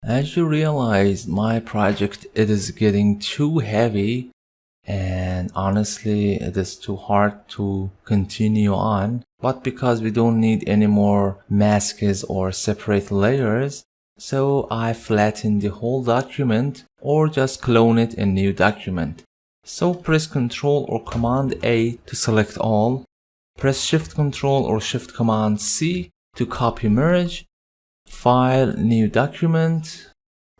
As you realize, my project, it is getting too heavy, and honestly it is too hard to continue on. But because we don't need any more masks or separate layers, so I flatten the whole document or just clone it in new document. So press Ctrl or Command A to select all. Press Shift Ctrl or Shift Command C to copy merge. File, new document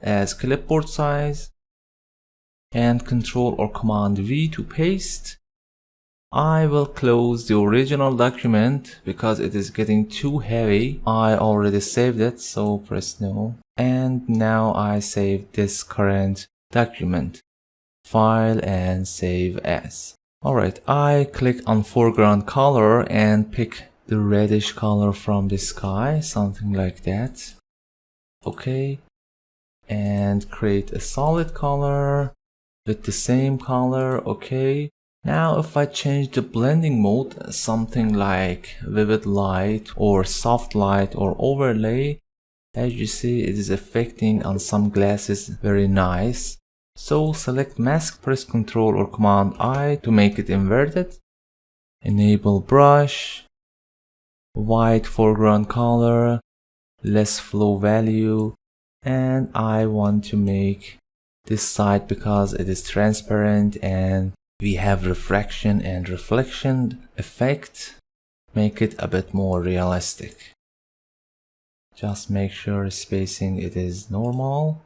as clipboard size, and Ctrl or Command V to paste. I will close the original document because it is getting too heavy. I already saved it, so press no. And now I save this current document. File and save as. Alright, I click on foreground color and pick the reddish color from the sky, something like that. Okay, and create a solid color with the same color. Okay, now if I change the blending mode, something like vivid light or soft light or overlay, as you see, it is affecting on some glasses very nice. So select mask, press Ctrl or Command I to make it inverted. Enable brush, white foreground color, less flow value, and I want to make this side, because it is transparent and we have refraction and reflection effect, make it a bit more realistic. Just make sure spacing it is normal,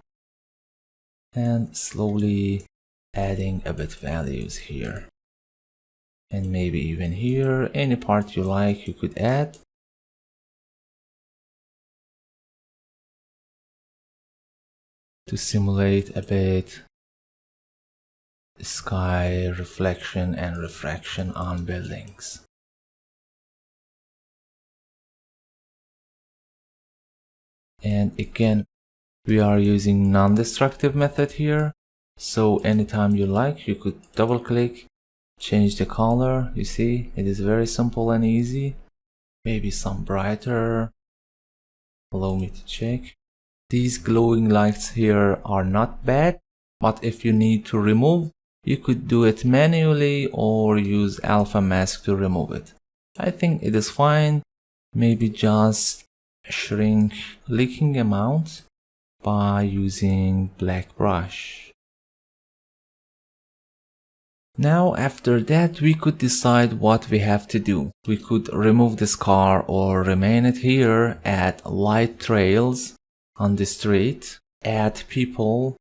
and slowly adding a bit values here, and maybe even here. Any part you like you could add. To simulate a bit sky reflection and refraction on buildings. And again, we are using non-destructive method here, so anytime you like you could double click, change the color. You see, it is very simple and easy. Maybe some brighter. Allow me to check. These glowing lights here are not bad, but if you need to remove, you could do it manually or use alpha mask to remove it. I think it is fine. Maybe just shrink leaking amount by using black brush. Now after that we could decide what we have to do. We could remove this car or remain it here, add light trails on the street, add people,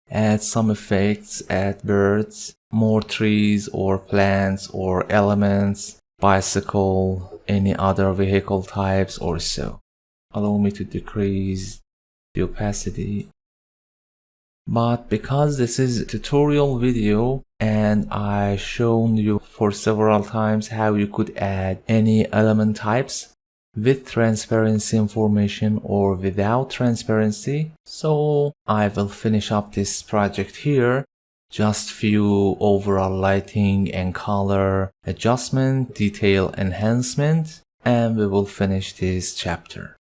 add some effects, add birds, more trees or plants or elements, bicycle, any other vehicle types or so. Allow me to decrease the opacity. But because this is a tutorial video and I shown you for several times how you could add any element types with transparency information or without transparency, so I will finish up this project here. Just few overall lighting and color adjustment, detail enhancement, and we will finish this chapter.